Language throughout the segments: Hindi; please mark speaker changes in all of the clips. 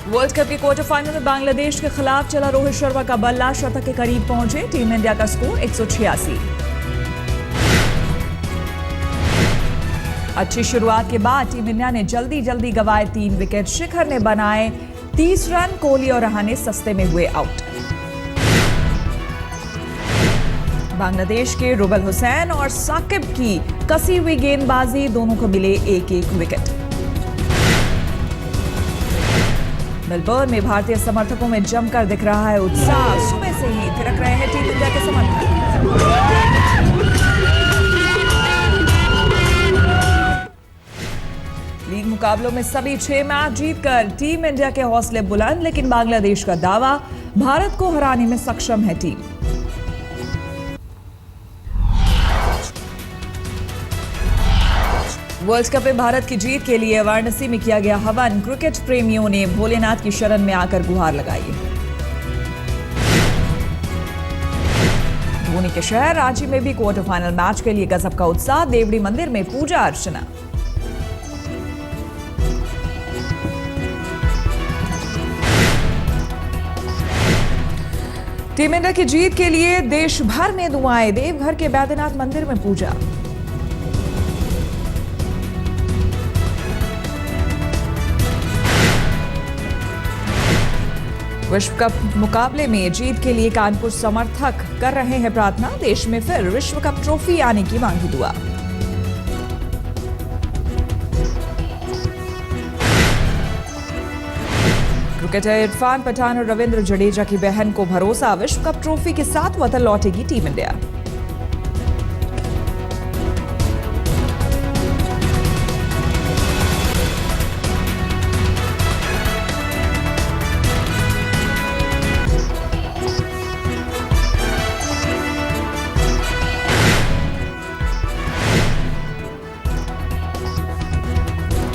Speaker 1: वर्ल्ड कप के क्वार्टर फाइनल में बांग्लादेश के खिलाफ चला रोहित शर्मा का बल्ला शतक के करीब पहुंचे। टीम इंडिया का स्कोर 186। अच्छी शुरुआत के बाद टीम इंडिया ने जल्दी गंवाए 3 विकेट। शिखर ने बनाए 30 रन। कोहली और रहाणे सस्ते में हुए आउट। बांग्लादेश के रुबल हुसैन और साकिब की कसी हुई गेंदबाजी, दोनों को मिले एक विकेट। मेलबर्न में भारतीय समर्थकों में जमकर दिख रहा है उत्साह। सुबह से ही थिरक रहे हैं टीम इंडिया के समर्थक। लीग मुकाबलों में सभी 6 मैच जीतकर टीम इंडिया के हौसले बुलंद, लेकिन बांग्लादेश का दावा, भारत को हराने में सक्षम है टीम। वर्ल्ड कप में भारत की जीत के लिए वाराणसी में किया गया हवन। क्रिकेट प्रेमियों ने भोलेनाथ की शरण में आकर गुहार लगाई। धोनी के शहर रांची में भी क्वार्टर फाइनल मैच के लिए गजब का उत्साह। देवड़ी मंदिर में पूजा अर्चना। टीम इंडिया की जीत के लिए देश भर में दुआएं। देवघर के बैद्यनाथ मंदिर में पूजा। विश्व कप मुकाबले में जीत के लिए कानपुर समर्थक कर रहे हैं प्रार्थना। देश में फिर विश्व कप ट्रॉफी आने की मांगी दुआ। क्रिकेटर इरफान पठान और रविंद्र जडेजा की बहन को भरोसा, विश्व कप ट्रॉफी के साथ वतन लौटेगी टीम इंडिया।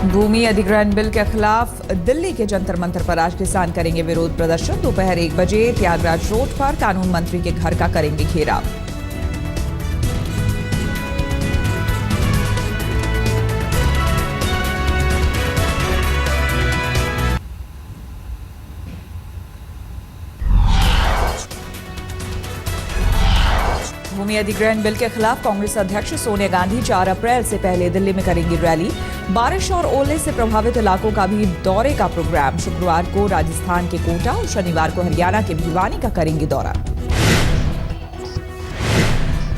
Speaker 1: भूमि अधिग्रहण बिल के खिलाफ दिल्ली के जंतर मंतर पर आज किसान करेंगे विरोध प्रदर्शन। दोपहर 1 बजे त्यागराज रोड पर कानून मंत्री के घर का करेंगे घेराव। भूमि अधिग्रहण बिल के खिलाफ कांग्रेस अध्यक्ष सोनिया गांधी 4 अप्रैल से पहले दिल्ली में करेंगी रैली। बारिश और ओले से प्रभावित इलाकों का भी दौरे का प्रोग्राम। शुक्रवार को राजस्थान के कोटा और शनिवार को हरियाणा के भिवानी का करेंगे दौरा।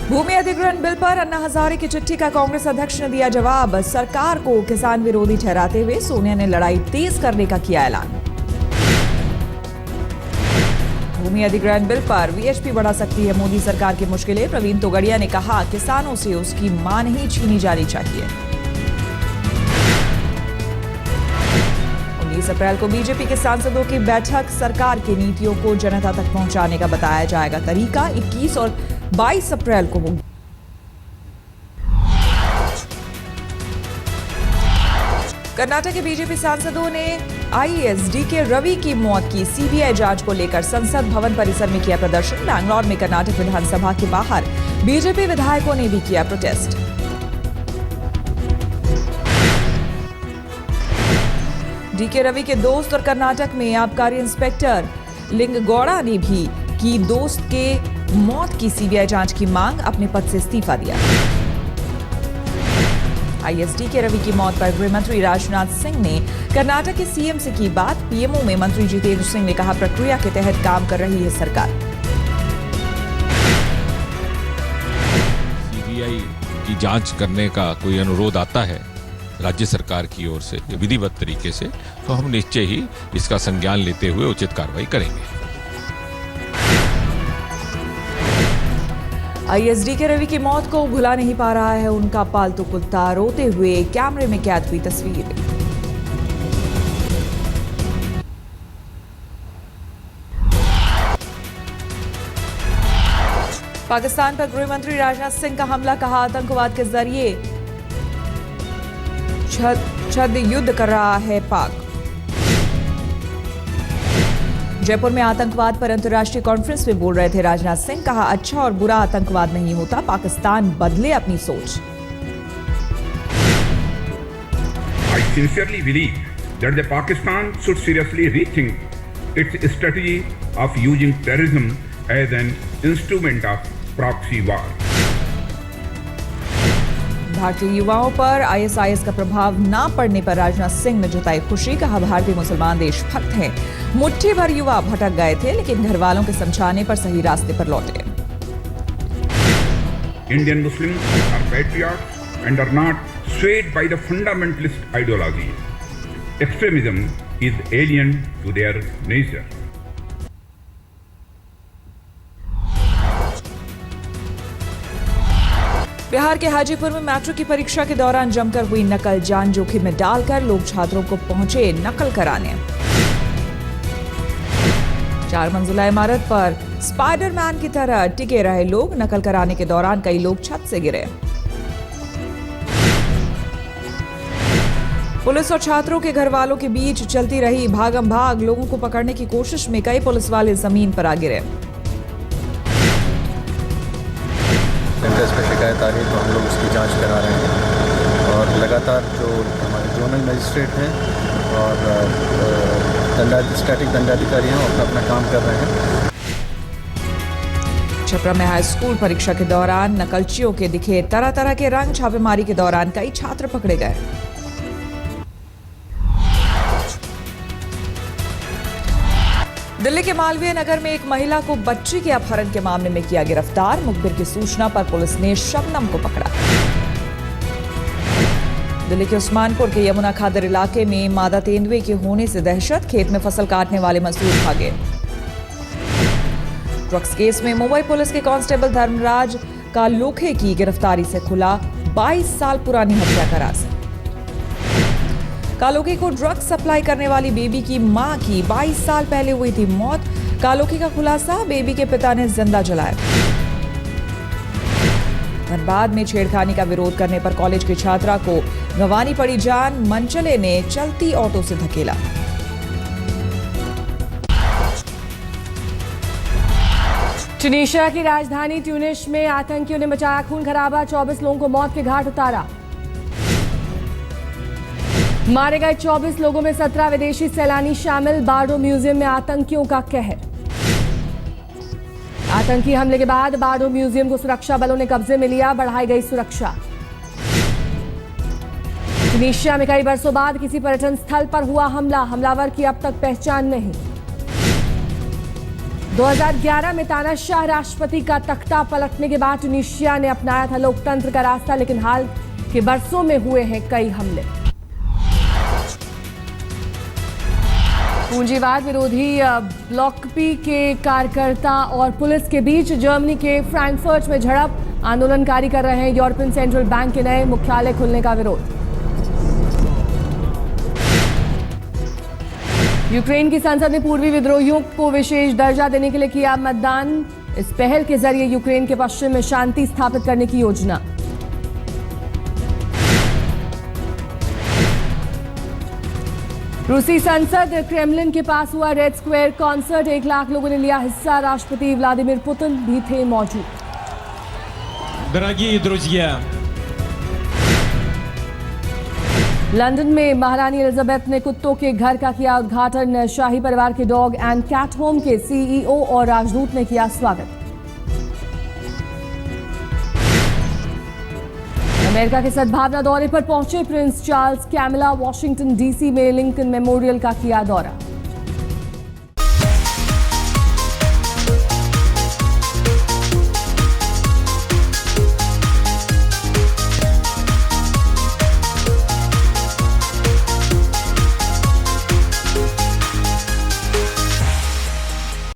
Speaker 1: भूमि अधिग्रहण बिल पर अन्ना हजारे की चिट्ठी का कांग्रेस अध्यक्ष ने दिया जवाब। सरकार को किसान विरोधी ठहराते हुए सोनिया ने लड़ाई तेज करने का किया ऐलान। भूमि अधिग्रहण बिल पर वीएचपी बढ़ा सकती है मोदी सरकार की मुश्किलें। प्रवीण तोगड़िया ने कहा, किसानों से उसकी मां नहीं छीनी जानी चाहिए। 19 अप्रैल को बीजेपी के सांसदों की बैठक। सरकार की नीतियों को जनता तक पहुंचाने का बताया जाएगा तरीका। 21 और 22 अप्रैल को होगी। कर्नाटक के बीजेपी सांसदों ने आईएएस डीके रवि की मौत की सीबीआई जांच को लेकर संसद भवन परिसर में किया प्रदर्शन। बैंगलोर में कर्नाटक विधानसभा के बाहर बीजेपी विधायकों ने भी किया प्रोटेस्ट। डीके रवि के दोस्त और कर्नाटक में आबकारी इंस्पेक्टर लिंगगौड़ा ने भी की दोस्त के मौत की सीबीआई जांच की मांग। अपने पद से इस्तीफा दिया। आईएएस डीके रवि की मौत पर गृह मंत्री राजनाथ सिंह ने कर्नाटक के सीएम से की बात। पीएमओ में मंत्री जितेंद्र सिंह ने कहा, प्रक्रिया के तहत काम कर रही है सरकार।
Speaker 2: सीबीआई की जांच करने का कोई अनुरोध आता है राज्य सरकार की ओर से विधिवत तरीके से, तो हम निश्चय ही इसका संज्ञान लेते हुए उचित कार्रवाई करेंगे।
Speaker 1: आईएएस डीके रवि की मौत को भुला नहीं पा रहा है उनका पालतू कुत्ता। रोते हुए कैमरे में कैद हुई तस्वीर। पाकिस्तान पर गृह मंत्री राजनाथ सिंह का हमला। कहा, आतंकवाद के जरिए छद्म युद्ध कर रहा है पाक। जयपुर में आतंकवाद पर अंतर्राष्ट्रीय कॉन्फ्रेंस में बोल रहे थे राजनाथ सिंह। कहा, अच्छा और बुरा आतंकवाद नहीं होता, पाकिस्तान बदले अपनी सोच।
Speaker 3: I sincerely believe that the Pakistan should seriously rethink its strategy of using terrorism as an instrument of proxy war.
Speaker 1: भारतीय युवाओं पर आईएसआईएस का प्रभाव ना पड़ने पर राजनाथ सिंह ने जताई खुशी। कहा, भारतीय मुसलमान देशभक्त हैं। मुट्ठी भर युवा भटक गए थे, लेकिन घर वालों के समझाने पर सही रास्ते पर लौटे।
Speaker 3: Indian Muslims are patriots and are not swayed by the fundamentalist ideology. Extremism is alien to their nature.
Speaker 1: Bihar के हाजीपुर में मैट्रिक की परीक्षा के दौरान जमकर हुई नकल। जान जोखिम में डालकर लोग छात्रों को पहुंचे नकल कराने। 4 मंजिला इमारत पर स्पाइडरमैन की तरह टिके रहे लोग। नकल कराने के दौरान कई लोग छत से गिरे। पुलिस और छात्रों के घर वालों के बीच चलती रही भागम भाग। लोगों को पकड़ने की कोशिश में कई पुलिस वाले जमीन पर आ गिरे।
Speaker 4: इस पर शिकायत आ रही है तो हम लोग उसकी जांच करा रहे हैं और लगातार जो हमारे जोनल मजिस्ट्रेट हैं और स्टैटिक दंडाधिकारी हैं वो अपना काम कर रहे हैं।
Speaker 1: छपरा में हाई स्कूल परीक्षा के दौरान नकलचियों के दिखे तरह तरह के रंग। छापेमारी के दौरान कई छात्र पकड़े गए। दिल्ली के मालवीय नगर में एक महिला को बच्ची के अपहरण के मामले में किया गिरफ्तार। मुखबिर की सूचना पर पुलिस ने शबनम को पकड़ा। दिल्ली के उस्मानपुर के यमुना खादर इलाके में मादा तेंदुए के होने से दहशत। खेत में फसल काटने वाले मजदूर भागे। ड्रग्स केस में मुंबई पुलिस के कांस्टेबल धर्मराज का लोखे की गिरफ्तारी से खुला 22 साल पुरानी हत्या का राज। कालोकी को ड्रग्स सप्लाई करने वाली बेबी की मां की 22 साल पहले हुई थी मौत। कालोकी का खुलासा, बेबी के पिता ने जिंदा जलाया। धनबाद में छेड़खानी का विरोध करने पर कॉलेज की छात्रा को गंवानी पड़ी जान। मनचले ने चलती ऑटो से धकेला।
Speaker 5: ट्यूनीशिया की राजधानी ट्यूनिस में आतंकियों ने मचाया खून खराबा। 24 लोगों को मौत के घाट उतारा। मारे गए 24 लोगों में 17 विदेशी सैलानी शामिल। बार्डो म्यूजियम में आतंकियों का कहर। आतंकी हमले के बाद बार्डो म्यूजियम को सुरक्षा बलों ने कब्जे में लिया। बढ़ाई गई सुरक्षा। ट्यूनीशिया में कई बरसों बाद किसी पर्यटन स्थल पर हुआ हमला। हमलावर की अब तक पहचान नहीं। 2011 में तानाशाह राष्ट्रपति का तख्ता पलटने के बाद ट्यूनीशिया ने अपनाया था लोकतंत्र का रास्ता, लेकिन हाल के बरसों में हुए हैं कई हमले। पूंजीवाद विरोधी ब्लॉक पी के कार्यकर्ता और पुलिस के बीच जर्मनी के फ्रैंकफर्ट में झड़प। आंदोलनकारी कर रहे हैं यूरोपियन सेंट्रल बैंक के नए मुख्यालय खुलने का विरोध। यूक्रेन की संसद ने पूर्वी विद्रोहियों को विशेष दर्जा देने के लिए किया मतदान। इस पहल के जरिए यूक्रेन के पश्चिम में शांति स्थापित करने की योजना। रूसी संसद क्रेमलिन के पास हुआ रेड स्क्वायर कॉन्सर्ट। 1 लाख लोगों ने लिया हिस्सा। राष्ट्रपति व्लादिमीर पुतिन भी थे मौजूद।
Speaker 6: Дорогие друзья,
Speaker 5: लंदन में महारानी एलिजाबेथ ने कुत्तों के घर का किया उद्घाटन। शाही परिवार के डॉग एंड कैट होम के सीईओ और राजदूत ने किया स्वागत। अमेरिका के सद्भावना दौरे पर पहुंचे Prince Charles. Camilla Washington DC में लिंकन मेमोरियल का किया दौरा।